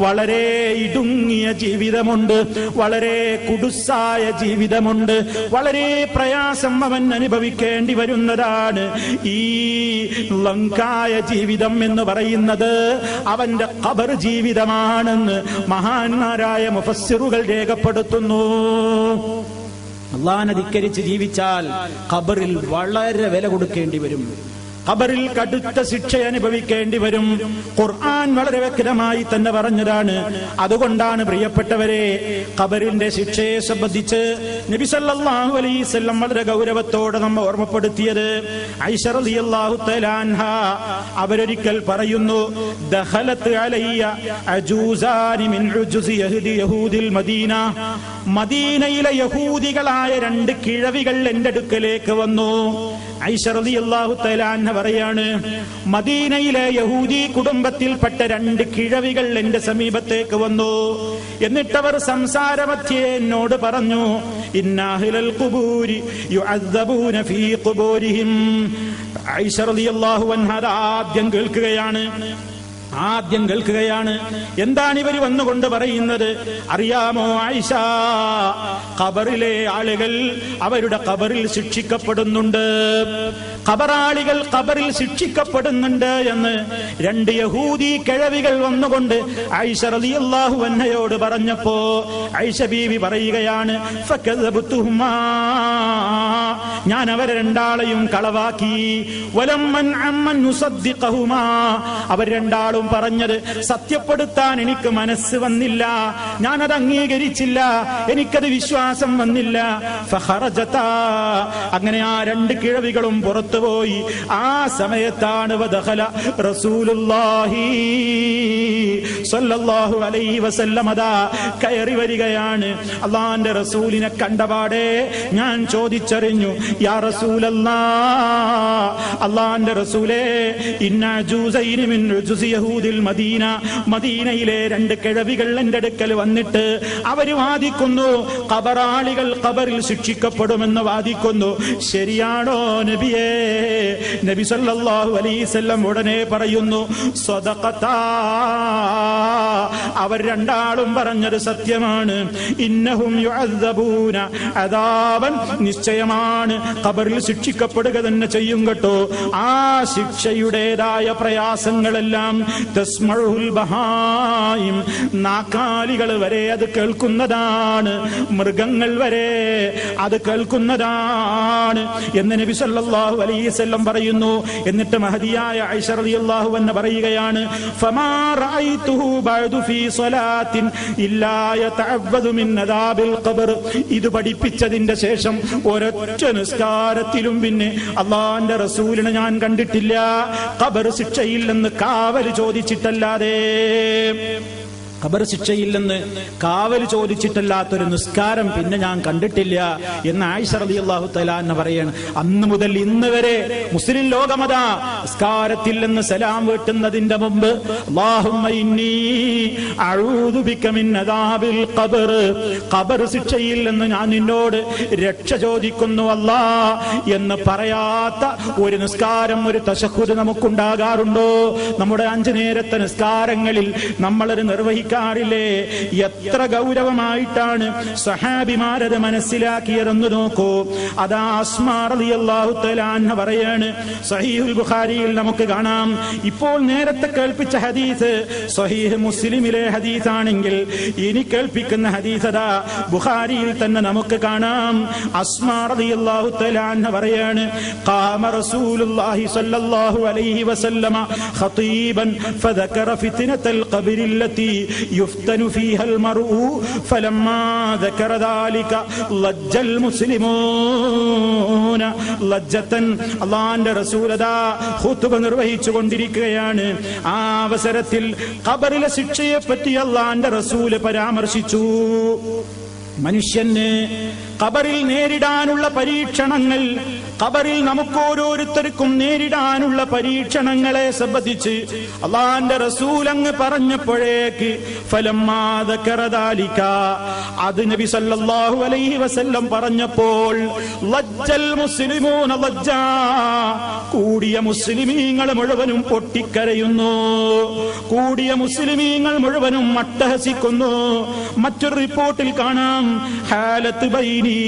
വളരെ ഇടുങ്ങിയ ജീവിതമുണ്ട്, വളരെ കുടുസായ ജീവിതമുണ്ട്, വളരെ പ്രയാസം അവൻ അനുഭവിക്കേണ്ടി വരുന്നതാണ്. ഈ ലങ്കായ ജീവിതം എന്ന് പറയുന്നത് അവന്റെ ഖബർ ജീവിതമാണെന്ന് മഹാന്മാരായ മുഫസ്സിറുകൾ രേഖപ്പെടുത്തുന്നു. അല്ലാഹുവിനെ ധിക്കരിച്ച് ജീവിച്ചാൽ ഖബറിൽ വളരെ വില കൊടുക്കേണ്ടി വരും, ഖബറിൽ കടുത്ത ശിക്ഷ അനുഭവിക്കേണ്ടി വരും. ഖുർആൻ വളരെ വ്യക്തമായി തന്നെ പറഞ്ഞതാണ്. അതുകൊണ്ടാണ് പ്രിയപ്പെട്ടവരെ, ഖബറിന്റെ ശിക്ഷയെ സംബന്ധിച്ച് നബി സല്ലല്ലാഹു അലൈഹി വസല്ലം വളരെ ഗൗരവത്തോടെ നമ്മെ ഓർമ്മപ്പെടുത്തിയത്. ആയിഷ റളിയല്ലാഹു തആല അൻഹാ അവരൊരിക്കൽ പറയുന്നു, ദഖലത്ത് അലയ്യ അജൂസാനി മിൻ ഉജുസി യഹൂദിൽ മദീന. മദീനയിലെ യഹൂദികളായ 2 കിഴവികൾ എന്റെ അടുക്കലേക്ക് വന്നു. ആയിഷ റളിയല്ലാഹു തആല അൻഹ പറയാണ്, മദീനയിലെ യഹൂദി കുടുംബത്തിൽപ്പെട്ട 2 കിഴവികൾ എന്റെ സമീപത്തേക്ക് വന്നു. എന്നിട്ടവർ സംസാരമധ്യേ എന്നോട് പറഞ്ഞു, ഇന്നാ അഹ്ലൽ ഖുബൂരി യുഅദ്ദബൂന ഫീ ഖുബൂരിഹിം. ആയിഷ റളിയല്ലാഹു അൻഹ ആദ്യം കേൾക്കുകയാണ്. എന്താണ് ഇവർ വന്നുകൊണ്ട് പറയുന്നത്? അറിയാമോ ആയിഷ, ഖബറിലെ ആളുകൾ അവരുടെ ഖബറിൽ ശിക്ഷിക്കപ്പെടുന്നുണ്ട്, ഖബറാളികൾ ഖബറിൽ ശിക്ഷിക്കപ്പെടുന്നുണ്ട് എന്ന് 2 യഹൂദി കിഴവികൾ വന്നുകൊണ്ട് ആയിഷ റളിയല്ലാഹു അൻഹയോട് പറഞ്ഞപ്പോ ആയിഷ ബീവി പറയുകയാണ്, ഫകദബതുഹുമാ, ഞാൻ അവരെ 2 കളവാക്കി. വലമ്മൻ അമ്മൻ നുസദ്ദിഖഹുമാ, അവർ 2 പറഞ്ഞത് സത്യപ്പെടുത്താൻ എനിക്ക് മനസ്സ് വന്നില്ല, ഞാനത് അംഗീകരിച്ചില്ല, എനിക്കത് വിശ്വാസം വന്നില്ല. ഫഖറജതാ, അങ്ങനെ ആ 2 കിഴവികളും പുറത്തുപോയി. ആ സമയത്താണ് വദഖല റസൂലുള്ളാഹി സ്വല്ലല്ലാഹു അലൈഹി വസല്ലം കയറി വരികയാണ്. അല്ലാഹുവിന്റെ റസൂലിനെ കണ്ടപാടെ ഞാൻ ചോദിച്ചറിഞ്ഞു, യാ റസൂലല്ലാഹ്, അല്ലാഹുവിന്റെ റസൂലേ, ഇന്ന ജൂസൈനി മിൻ ഉജുസി യഹൂദിൽ മദീന, മദീനയിലെ 2 കിഴവികൾ എന്റെ അടുക്കൽ വന്നിട്ട് അവര് വാദിക്കുന്നു, ഖബറാളികൾ ഖബറിൽ ശിക്ഷിക്കപ്പെടുമെന്ന് വാദിക്കുന്നു. ശരിയാണോ നബിയേ? നബി സല്ലല്ലാഹു അലൈഹി വസല്ലം ഉടനെ പറയുന്നു, സദഖതാ, അവർ 2 പറഞ്ഞത് സത്യമാണ്. ഇന്നഹും യുഅദ്ദബൂന അദാബൻ, നിശ്ചയമാണ് ഖബറിൽ ശിക്ഷിക്കപ്പെടുക തന്നെ ചെയ്യും കേട്ടോ. ആ ശിക്ഷയുടേതായ പ്രയാസങ്ങളെല്ലാം തസ്മഉൽ ബഹായിം, നാക്കാലികൾ വരെ അത് കേൾക്കുന്നതാണ്, മൃഗങ്ങൾ വരെ അത് കേൾക്കുന്നതാണ് എന്ന് നബി സല്ലല്ലാഹു അലൈഹി വസല്ലം പറയുന്നു. എന്നിട്ട് മഹദിയായ ആയിഷ റളിയല്ലാഹു അൻഹ പറയുകയാണ്, ഫമാ റഅയ്തുഹു ബഅദു ഫീ സ്വലാത്തിൻ ഇല്ലാ യതഅവ്വദു മിൻ അദാബിൽ ഖബർ. ഇത് പഠിപ്പിച്ചതിന്റെ ശേഷം ഒരൊറ്റ നിസ്കാരത്തിലും പിന്നെ അല്ലാഹുവിന്റെ റസൂലിനെ ഞാൻ കണ്ടിട്ടില്ല ഖബർ ശിക്ഷയിൽ നിന്ന് കാവൽ ചോദിച്ചിട്ടല്ലാതെ. ഖബർ ശിക്ഷയില്ലെന്ന് കാവൽ ചോദിച്ചിട്ടല്ലാത്തൊരു നിസ്കാരം പിന്നെ ഞാൻ കണ്ടിട്ടില്ല എന്ന് ആയിഷ റളിയല്ലാഹു തആല അൻഹ പറയാണ്. അന്ന് മുതൽ ഇന്ന് വരെ മുസ്ലിം ലോകമതാ നിസ്കാരത്തിൽ നിന്ന് സലാം വീട്ടുന്നതിന്റെ മുമ്പ് അല്ലാഹുമ്മ ഇന്നി അഊദു ബിക മിൻ അദാബിൽ ഖബർ, ഖബർ ശിക്ഷയിൽ നിന്ന് ഞാൻ നിന്നോട് രക്ഷ ചോദിക്കുന്നു അല്ലാഹ് എന്ന് പറയാത്ത ഒരു നിസ്കാരം, ഒരു തശഹ്ഹുദ് നമുക്കുണ്ടാകാറുണ്ടോ? നമ്മുടെ 5 നേരത്തെ നിസ്കാരങ്ങളിൽ നമ്മളത് നിർവഹിക്കാറില്ലേ? എത്ര ഗൗരവമായിട്ടാണ് സഹാബിമാരത് മനസ്സിലാക്കിയതെന്ന് നോക്കൂ. അതാ അസ്മാ റളിയല്ലാഹു തആല അൻഹ പറയാണ്, സഹീഹുൽ ബുഖാരിയിൽ നമുക്ക് കാണാം. ഇപ്പോൾ നേരത്തെ കേൾപ്പിച്ച ഹദീസ് സഹീഹ് മുസ്ലിമിലെ ഹദീസാണെങ്കിൽ ഇനി കേൾപ്പിക്കുന്ന ഹദീസ് അതാ ബുഖാരിയിൽ തന്നെ നമുക്ക് കാണാം. അസ്മാ റളിയല്ലാഹു തആല അൻഹ പറയാണ്, ഖാമ റസൂലുള്ളാഹി സ്വല്ലല്ലാഹു അലൈഹി വസല്ലമ ഖതീബൻ ഫദക്കറ ഫിത്നത്തൽ ഖബരില്ലതി യുഫ്തനു ഫീഹൽ മർഉ ഫലമ്മാ ദക്കറ ദാലിക ലജ്ജൽ മുസ്ലിമൂന ലജ്ജതൻ. അല്ലാഹുവിന്റെ റസൂൽ അതാ ഖുതുബ നിർവഹിച്ചു കൊണ്ടിരിക്കുകയാണ്. ആ അവസരത്തിൽ ഖബറിലെ ശിക്ഷയെ പറ്റി അല്ലാഹുവിന്റെ റസൂൽ പരാമർശിച്ചു. മനുഷ്യന് ഖബറിൽ നേരിടാനുള്ള പരീക്ഷണങ്ങൾ ഖബറിൽ നമുക്ക് ഓരോരുത്തർക്കും നേരിടാനുള്ള പരീക്ഷണങ്ങളെ സംബന്ധിച്ച് അല്ലാഹുവിന്റെ റസൂൽ അങ്ങ് പറഞ്ഞപ്പോഴേക്ക് ഫലമ്മാ ദക്കറ ദാലിക, അത് നബി സല്ലല്ലാഹു അലൈഹി വസല്ലം പറഞ്ഞപ്പോൾ ലജ്ജൽ മുസ്ലിമൂന ലജ്ജാ, കൂടിയ മുസ്ലിമീങ്ങൾ മുഴുവനും പൊട്ടിക്കരയുന്നു, കൂടിയ മുസ്ലിമീങ്ങൾ മുഴുവനും അട്ടഹസിക്കുന്നു. മറ്റൊരു റിപ്പോർട്ടിൽ കാണാം ഹാലത്ത് ബൈനി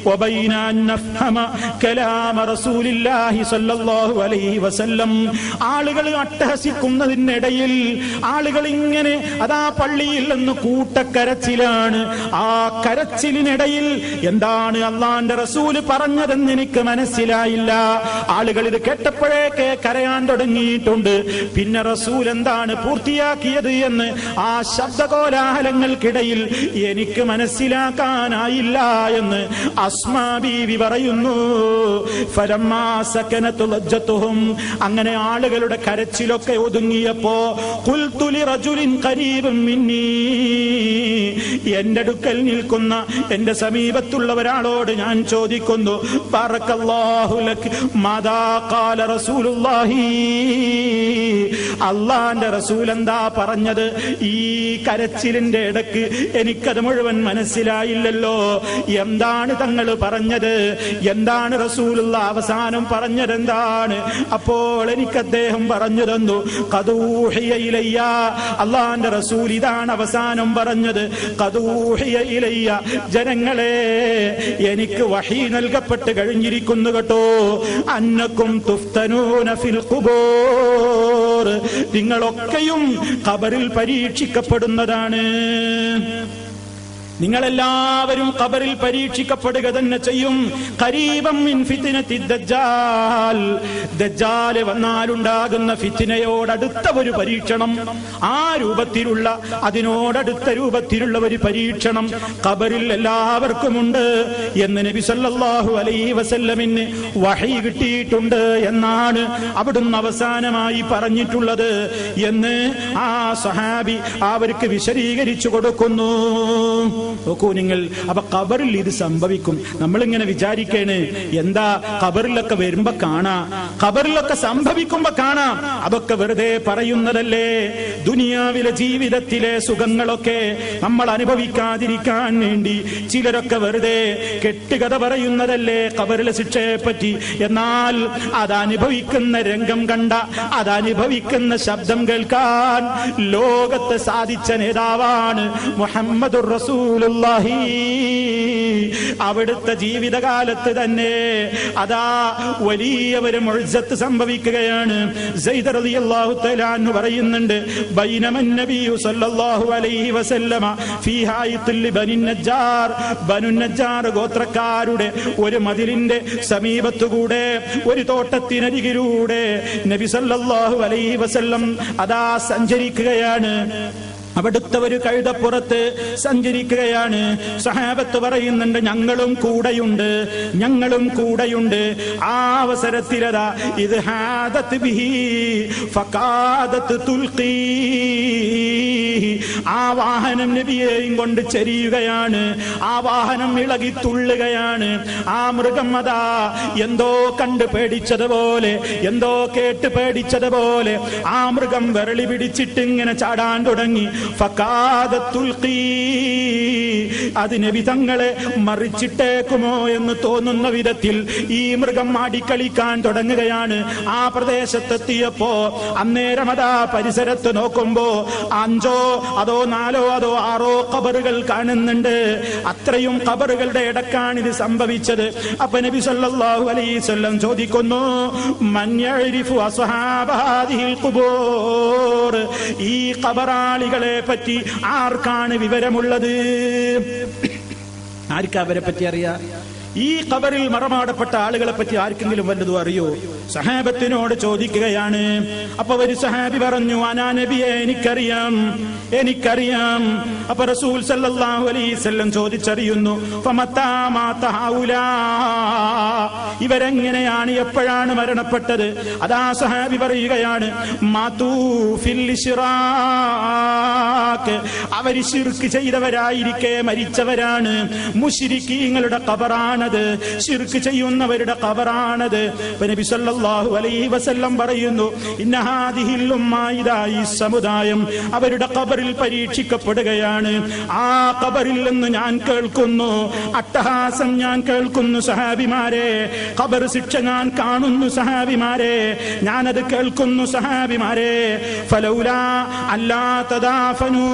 വബൈന അൻ നഫ്ഹമ കലാമ റസൂലില്ലാഹി സ്വല്ലല്ലാഹു അലൈഹി വസല്ലം. ആളുകൾ അട്ടഹസിക്കുന്നതിനിടയിൽ ആളുകൾ ഇങ്ങനെ അതാ പള്ളിയിൽ നിന്ന് കൂട്ടക്കരച്ചിലാണ്. ആ കരച്ചിലിനിടയിൽ എന്താണ് അല്ലാഹുവിന്റെ റസൂല് പറഞ്ഞതെന്ന് എനിക്ക് മനസ്സിലായില്ല. ആളുകൾ ഇത് കേട്ടപ്പോഴേക്ക് കരയാൻ തുടങ്ങിയിട്ടുണ്ട്. പിന്നെ റസൂൽ എന്താണ് പൂർത്തിയാക്കിയത് എന്ന് ആ ശബ്ദകോലാഹലങ്ങൾക്കിടയിൽ എനിക്ക് മനസ്സിലാക്കാനായില്ല എന്ന് അസ്മാ ബീവി പറയുന്നു. ഫലമ്മാ സകനതു ലജ്ജതുഹും, അങ്ങനെ ആളുകളുടെ കരച്ചിലൊക്കെ ഒതുങ്ങിയപ്പോ ഖുൽതു ലിറജുലിൻ ഖരീബൻ മിന്നീ, എന്റെ അടുക്കൽ നിൽക്കുന്ന എന്റെ സമീപത്തുള്ള ഒരാളോട് ഞാൻ ചോദിക്കുന്നു, ബറക്കല്ലാഹു ലക് മാദാ ഖാല റസൂലുള്ളാഹി, അല്ലാഹുവിന്റെ റസൂൽ എന്താ പറഞ്ഞത്? ഈ കരച്ചിലിന്റെ ഇടക്ക് എനിക്കത് മുഴുവൻ മനസ്സിലായില്ലല്ലോ. എന്താണ് തങ്ങൾ പറഞ്ഞത്? എന്താണ് റസൂലുള്ള അവസാനം പറഞ്ഞത്? എന്താണ്? അപ്പോൾ എനിക്ക് അദ്ദേഹം പറഞ്ഞു തന്നു, ഖദൂഹിയ ഇലയ്യ, അല്ലാഹുവിന്റെ റസൂൽ ഇതാണ് അവസാനം പറഞ്ഞത്. ഖദൂഹിയ ഇലയ്യ, ജനങ്ങളെ എനിക്ക് വഹീ നൽകപ്പെട്ട് കഴിഞ്ഞിരിക്കുന്നു കേട്ടോ. അന്നക്കും തുഫ്തനൂന ഫിൽ ഖുബൂർ, നിങ്ങളൊക്കെയും ഖബറിൽ പരീക്ഷിക്കപ്പെടുന്നതാണ്. നിങ്ങളെല്ലാവരും ഖബറിൽ പരീക്ഷിക്കപ്പെടുക തന്നെ ചെയ്യും. ഖരീബം മിൻ ഫിത്നത്തി ദജ്ജാൽ, ദജ്ജാൽ വന്നാലുണ്ടാകുന്ന ഫിത്നയോടടുത്ത ഒരു പരീക്ഷണം, ആ രൂപത്തിലുള്ള അതിനോടടുത്ത രൂപത്തിലുള്ള ഒരു പരീക്ഷണം ഖബറിൽ എല്ലാവർക്കുമുണ്ട് എന്ന് നബി സല്ലല്ലാഹു അലൈഹി വസല്ലമിന് വഹി കിട്ടിയിട്ടുണ്ട് എന്നാണ് അവിടുന്ന് അവസാനമായി പറഞ്ഞിട്ടുള്ളത് എന്ന് ആ സഹാബി അവർക്ക് വിശദീകരിച്ചു കൊടുക്കുന്നു. നോക്കൂ നിങ്ങൾ, അപ്പൊ ഖബറിൽ ഇത് സംഭവിക്കും. നമ്മളിങ്ങനെ വിചാരിക്കേണ്, എന്താ ഖബറിലൊക്കെ വരുമ്പോ കാണാം, ഖബറിലൊക്കെ സംഭവിക്കുമ്പോ കാണാം, അതൊക്കെ വെറുതെ പറയുന്നതല്ലേ. ദുനിയാവിലെ ജീവിതത്തിലെ സുഖങ്ങളൊക്കെ നമ്മൾ അനുഭവിക്കാതിരിക്കാൻ വേണ്ടി ചിലരൊക്കെ വെറുതെ കെട്ടുകഥ പറയുന്നതല്ലേ ഖബറിലെ ശിക്ഷയെ പറ്റി. എന്നാൽ അതനുഭവിക്കുന്ന രംഗം കണ്ട, അതനുഭവിക്കുന്ന ശബ്ദം കേൾക്കാൻ ലോകത്ത് സാധിച്ച നേതാവാണ് മുഹമ്മദുർ റസൂലുള്ളാഹി. അവിടുത്തെ ജീവിതകാലത്ത് തന്നെ അതാ വലിയ ഒരു മുഅ്ജിസത്ത് സംഭവിക്കുകയാണ്. സയ്യിദ് റളിയല്ലാഹു തആല അൻഹു പറയുന്നുണ്ട്, ബൈനമൻ നബിയു സല്ലല്ലാഹു അലൈഹി വസല്ലമ ഫീ ഹായിത്തിൽ ബനി നജ്ജാർ, ബനു നജ്ജാർ ഗോത്രക്കാരുടെ ഒരു മതിലിന്റെ സമീപത്തുകൂടെ, ഒരു തോട്ടത്തിനരികിലൂടെ നബി സല്ലല്ലാഹു അലൈഹി വസല്ലം അതാ സഞ്ചരിക്കുകയാണ്. അവിടുത്തെ ഒരു കഴുതപ്പുറത്ത് സഞ്ചരിക്കുകയാണ്. സഹാബത്ത് പറയുന്നുണ്ട്, ഞങ്ങളും കൂടെയുണ്ട്, ഞങ്ങളും കൂടെയുണ്ട്. ആ അവസരത്തിലതാ ഇത് ഹാദത്ത് ബിഹി ഫഖാദത്ത് തുൽഖീ, ആ വാഹനം നബിയെയും കൊണ്ട് ചെരിയുകയാണ്. ആ വാഹനം ഇളകി തുള്ളുകയാണ്. ആ മൃഗം അതാ എന്തോ കണ്ട് പേടിച്ചതുപോലെ, എന്തോ കേട്ട് പേടിച്ചതുപോലെ ആ മൃഗം വിരളി പിടിച്ചിട്ട് ഇങ്ങനെ ചാടാൻ തുടങ്ങി. അത് നബി തങ്ങളെ മറിച്ചിട്ടേക്കുമോ എന്ന് തോന്നുന്ന വിധത്തിൽ ഈ മൃഗം ആടിക്കളിക്കാൻ തുടങ്ങുകയാണ്. ആ പ്രദേശത്തെത്തിയപ്പോ അന്നേരം അതാ പരിസരത്ത് നോക്കുമ്പോ 5 അതോ 4 അതോ 6 ഖബറുകൾ കാണുന്നുണ്ട്. അത്രയും ഖബറുകളുടെ ഇടക്കാണ് ഇത് സംഭവിച്ചത്. അപ്പൊ നബി സല്ലല്ലാഹു അലൈഹി വസല്ലം ചോദിക്കുന്നു, മൻ യഅരിഫു അസ്ഹാബ ഹാദിഹിൽ ഖുബൂർ, ഈ ഖബറാളികളെ പറ്റി ആർക്കാണ് വിവരമുള്ളത്? ആർക്കാ അവരെ പറ്റി അറിയാം? ഈ ഖബറിൽ മറമാടപ്പെട്ട ആളുകളെ പറ്റി ആർക്കെങ്കിലും വല്ലതും അറിയോ? സഹാബത്തിനോട് ചോദിക്കുകയാണ്. അപ്പൊ ഒരു സഹാബി പറഞ്ഞു, അനാ നബിയെ, എനിക്കറിയാം, എനിക്കറിയാം. അപ്പൊ റസൂൽ സല്ലല്ലാഹു അലൈഹി വസല്ലം ചോദിച്ചറിയുന്നു, ഫമത്താ മാത ഹൗലാ, ഇവരെങ്ങനെയാണ്, എപ്പോഴാണ് മരണപ്പെട്ടത്? അതാ സഹാബി പറയുകയാണ്, മാതൂ ഫിൽ ഇശ്റാഖ്, ഇസ്ഹാഖ് അവർ ശിർക്ക് ചെയ്തവരായിരിക്കെ മരിച്ചവരാണ്. മുശ്രിക്കീങ്ങളുടെ ഖബറാണത്, ശിർക്ക് ചെയ്യുന്നവരുടെ ഖബറാണത്. നബി സല്ലല്ലാഹു അലൈഹി വസല്ലം പറയുന്നു, ഇന്ന ഹാദിഹിൽ ഉമ്മ, ഇദാ ഈ സമുദായം അവരുടെ ഖബറിൽ പരീക്ഷിക്കപ്പെടുകയാണ്. ആ ഖബറിൽ നിന്ന് ഞാൻ കേൾക്കുന്നു അട്ടഹാസം, ഞാൻ കേൾക്കുന്നു സഹാബിമാരെ, ഖബർ ശിക്ഷ ഞാൻ കാണുന്നു സഹാബിമാരെ, ഞാനത് കേൾക്കുന്നു സഹാബിമാരെ. ഫലൗലാ അല്ലാ തദാഫനൂ,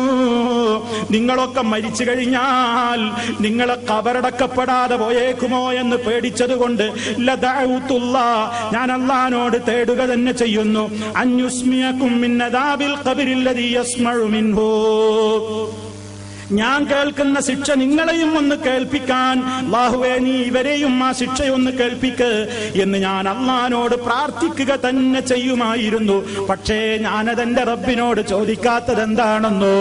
നിങ്ങളൊക്കെ മരിച്ചു കഴിഞ്ഞാൽ നിങ്ങളെ ഖബറടക്കപ്പെടാതെ പോയേക്കുമോ എന്ന് പേടിച്ചതുകൊണ്ട് ലദഅഉതുല്ലാ, ഞാൻ അല്ലാഹുവോട് തേടുക തന്നെ ചെയ്യുന്നു, അൻയുസ്മിയകും മിൻ അദാബിൽ ഖബറിൽ ലദീ യസ്മഉ മിൻഹു, ഞാൻ കേൾക്കുന്ന ശിക്ഷ നിങ്ങളെയും ഒന്ന് കേൾപ്പിക്കാൻ, അല്ലാഹുവേ നീ ഇവരെയും ആ ശിക്ഷയൊന്ന് കേൾപ്പിക്ക് എന്ന് ഞാൻ അല്ലാഹുവോട് പ്രാർത്ഥിക്കുക തന്നെ ചെയ്യുമായിരുന്നു. പക്ഷേ ഞാനതെന്റെ റബ്ബിനോട് ചോദിക്കാത്തത് എന്താണെന്നോ,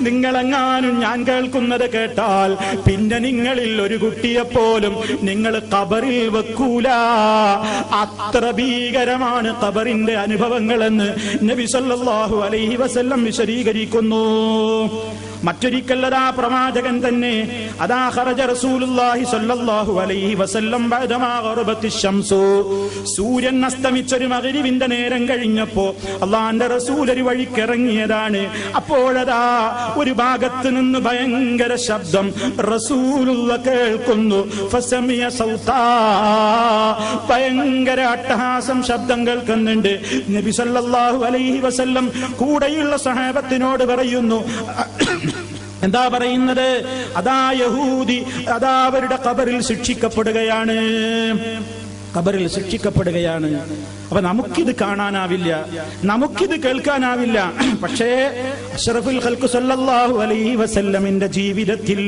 നിങ്ങളെങ്ങാനും ഞാൻ കേൾക്കുന്നത് കേട്ടാൽ പിന്നെ നിങ്ങളിൽ ഒരു കുട്ടിയെപ്പോലും നിങ്ങൾ ഖബറിൽ വെക്കൂല. അത്ര ഭീകരമാണ് ഖബറിന്റെ അനുഭവങ്ങളെന്ന് നബി സല്ലല്ലാഹു അലൈഹി വസല്ലം വിശദീകരിക്കുന്നു. മറ്റൊരിക്കലതാ പ്രവാചകൻ തന്നെ അതാ ഖറജ റസൂലുള്ളാഹി സ്വല്ലല്ലാഹു അലൈഹി വസല്ലം ബഅദമാ ഗറബത്തിശ് ശംസു, സൂര്യൻ അസ്തമിച്ചൊരു മഗ്രിബിന്റെ നേരം കഴിഞ്ഞപ്പോ അല്ലാഹുവിന്റെ റസൂൽ ഒരു വഴിക്കിറങ്ങിയതാണ്. അപ്പോഴതാ ഒരു ഭാഗത്ത് നിന്ന് ഭയങ്കര ശബ്ദം റസൂലുള്ള കേൾക്കുന്നു. ഫസമിയ സൗതാ, ഭയങ്കര അട്ടഹാസം ശബ്ദം കേൾക്കുന്നുണ്ട്. നബി സല്ലല്ലാഹു അലൈഹി വസല്ലം കൂടെയുള്ള സഹാബത്തിനോട് പറയുന്നു, എന്താ പറയുന്നത്? അതാ യഹൂദി അതാ അവരുടെ ഖബറിൽ ശിക്ഷിക്കപ്പെടുകയാണ്, ഖബറിൽ ശിക്ഷിക്കപ്പെടുകയാണ്. അപ്പൊ നമുക്കിത് കാണാനാവില്ല, നമുക്കിത് കേൾക്കാനാവില്ല. പക്ഷേ അഷ്റഫുൽ ഖൽഖ് സല്ലല്ലാഹു അലൈഹി വസല്ലമിന്റെ ജീവിതത്തിൽ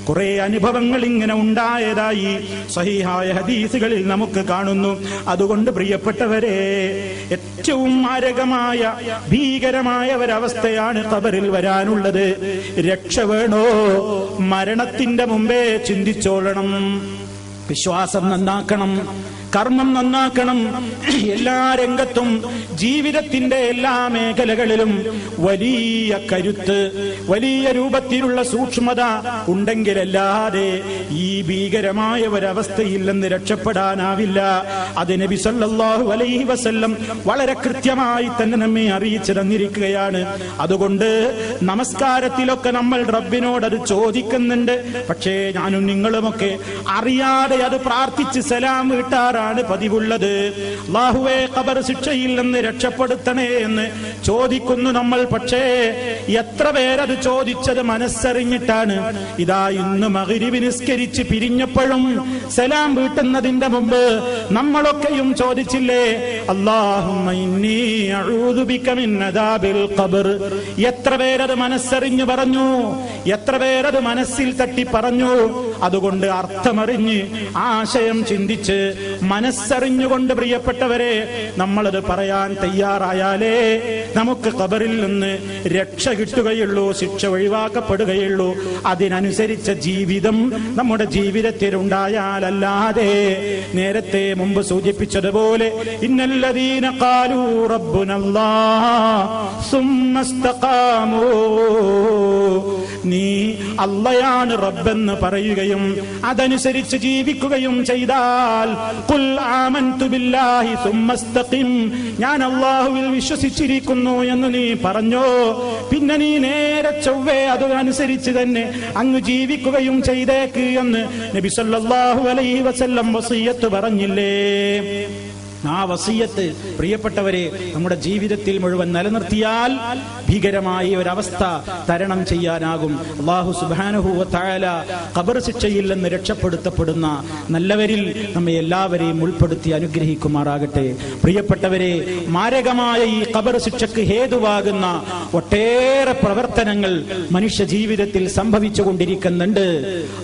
കുറെ അനുഭവങ്ങൾ ഇങ്ങനെ ഉണ്ടായതായി സഹീഹായ ഹദീസുകളിൽ നമുക്ക് കാണുന്നു. അതുകൊണ്ട് പ്രിയപ്പെട്ടവരെ, ഏറ്റവും മാരകമായ ഭീകരമായ ഒരവസ്ഥയാണ് ഖബറിൽ വരാനുള്ളത്. രക്ഷ വേണോ? മരണത്തിന്റെ മുമ്പേ ചിന്തിച്ചോളണം. വിശ്വാസം നന്നാക്കണം, കർമ്മം നന്നാക്കണം. എല്ലാ രംഗത്തും ജീവിതത്തിന്റെ എല്ലാ മേഖലകളിലും വലിയ കരുത്ത്, വലിയ രൂപത്തിലുള്ള സൂക്ഷ്മത ഉണ്ടെങ്കിലല്ലാതെ ഈ ഭീകരമായ ഒരവസ്ഥയിൽ നിന്ന് രക്ഷപ്പെടാനാവില്ല. അത് നബി സല്ലല്ലാഹു അലൈഹി വസല്ലം വളരെ കൃത്യമായി തന്നെ നമ്മെ അറിയിച്ചു തന്നിരിക്കുകയാണ്. അതുകൊണ്ട് നമസ്കാരത്തിലൊക്കെ നമ്മൾ റബ്ബിനോട് അത് ചോദിക്കുന്നുണ്ട്. പക്ഷേ ഞാനും നിങ്ങളുമൊക്കെ അറിയാതെ അത് പ്രാർത്ഥിച്ച് സലാം വീട്ടാറാണ് പതിവുള്ളത്. അല്ലാഹുവേ ഖബർ ശിക്ഷയിൽ നിന്ന് രക്ഷപ്പെടുത്തണേ എന്ന് ചോദിക്കുന്നു നമ്മൾ. പക്ഷേ എത്ര പേരത് ചോദിച്ചത് മനസ്സറിഞ്ഞിട്ടാണ്? ഇതാ ഇന്ന് മഗ്രിബ് നിസ്കരിച്ച് പിരിഞ്ഞപ്പോഴും സലാം വീട്ടുന്നതിന്റെ മുമ്പ് നമ്മളൊക്കെയും ചോദിച്ചില്ലേ, അല്ലാഹുമ്മ ഇന്നി അഊദു ബിക മിൻ അദാബിൽ ഖബർ. എത്ര പേരത് മനസ്സറിഞ്ഞു പറഞ്ഞു? എത്ര പേരത് മനസ്സിൽ തട്ടി പറഞ്ഞു? അതുകൊണ്ട് അർത്ഥമറിഞ്ഞ് ആശയം ചിന്തിച്ച് മനസ്സറിഞ്ഞുകൊണ്ട് പ്രിയപ്പെട്ടവരെ നമ്മളത് പറയാൻ തയ്യാറായാലേ നമുക്ക് ഖബറിൽ നിന്ന് രക്ഷ കിട്ടുകയുള്ളൂ, ശിക്ഷ ഒഴിവാക്കപ്പെടുകയുള്ളൂ. അതിനനുസരിച്ച ജീവിതം നമ്മുടെ ജീവിതത്തിൽ ഉണ്ടായാലല്ലാതെ നേരത്തെ മുമ്പ് സൂചിപ്പിച്ചതുപോലെ ഇന്നല്ലദീന ഖാലൂ റബ്ബുനല്ലാഹ് സുമ്മ ഇസ്തഖാമൂ, നീ അല്ലാഹയാണ് റബ്ബെന്ന് പറയുകയും അതനുസരിച്ച് ജീവിക്കുകയും ചെയ്താൽ, ഖുൽ ആമൻതു ബില്ലാഹി സുമ്മ ഇസ്തഖിം, ഞാൻ അല്ലാഹുവിൽ വിശ്വസിച്ചിരിക്കുന്നു എന്ന് നീ പറഞ്ഞോ, പിന്നെ നീ നേരെ ചൊവ്വേ അതനുസരിച്ച് തന്നെ അങ്ങ് ജീവിക്കുകയും ചെയ്തേക്ക് എന്ന് നബി സല്ലല്ലാഹു അലൈഹി വസല്ലം വസിയ്യത്ത് പറഞ്ഞില്ലേ? ആ വസിയ്യത്ത് പ്രിയപ്പെട്ടവരെ നമ്മുടെ ജീവിതത്തിൽ മുഴുവൻ നിലനിർത്തിയാൽ ഭീകരമായ ഒരവസ്ഥ തരണം ചെയ്യാനാകും. അല്ലാഹു സുബ്ഹാനഹു വ തആല ഖബർ ശിക്ഷയിൽ നിന്ന് രക്ഷപ്പെടുത്തപ്പെടുന്ന നല്ലവരിൽ നമ്മെ എല്ലാവരെയും ഉൾപ്പെടുത്തി അനുഗ്രഹിക്കുമാറാകട്ടെ. പ്രിയപ്പെട്ടവരെ, മാരകമായ ഈ ഖബർ ശിക്ഷയ്ക്ക് ഹേതുവാകുന്ന ഒട്ടേറെ പ്രവർത്തനങ്ങൾ മനുഷ്യ ജീവിതത്തിൽ സംഭവിച്ചുകൊണ്ടിരിക്കുന്നുണ്ട്.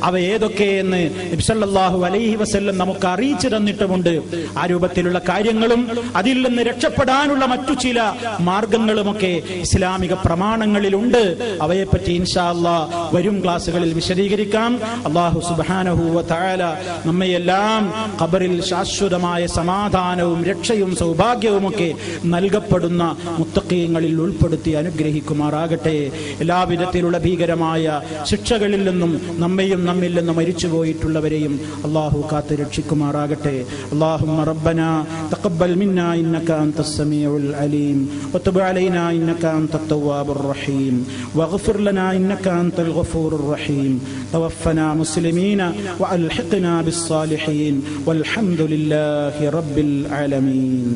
അവ ഏതൊക്കെയെന്ന് നബി സല്ലല്ലാഹു അലൈഹി വസല്ലം നമുക്ക് അറിയിച്ചു തന്നിട്ടുമുണ്ട്. ആ രൂപത്തിലുള്ള കാര്യങ്ങളും അതിൽ നിന്ന് രക്ഷപ്പെടാനുള്ള മറ്റു ചില മാർഗങ്ങളുമൊക്കെ ഇസ്ലാമിക പ്രമാണങ്ങളിലുണ്ട്. അവയെപ്പറ്റി ഇൻഷാ അല്ലാഹ് വരും ക്ലാസുകളിൽ വിശദീകരിക്കാം. അല്ലാഹു സുബ്ഹാനഹു വ തആല നമ്മയെല്ലാം ഖബറിൽ ശാശ്വതമായ സമാധാനവും രക്ഷയും സൗഭാഗ്യവുമൊക്കെ നൽകപ്പെടുന്ന മുത്തഖീങ്ങളിൽ ഉൾപ്പെടുത്തി അനുഗ്രഹിക്കുമാറാകട്ടെ. എല്ലാവിധത്തിലുള്ള ഭീകരമായ ശിക്ഷകളിൽ നിന്നും നമ്മയും നമ്മിൽ നിന്ന് മരിച്ചുപോയിട്ടുള്ളവരെയും അല്ലാഹു കാത്തു രക്ഷിക്കുമാറാകട്ടെ. അല്ലാഹുമ്മ റബ്ബനാ തഖബ്ബൽ മിന്നാ ഇന്നക അൻതസ് സമീഉൽ അലീം വതുബ് അലൈനാ ഇന്നക അൻതത് തവ്വാബുർ റഹീം വഗ്ഫിർ ലനാ ഇന്നക അൻതൽ ഗഫൂറുർ റഹീം തവഫനാ മുസ്ലിമീന വഅൽഹിഖ്നാ ബിസ്സാലിഹീൻ വൽഹംദുലില്ലാഹി റബ്ബിൽ ആലമീൻ.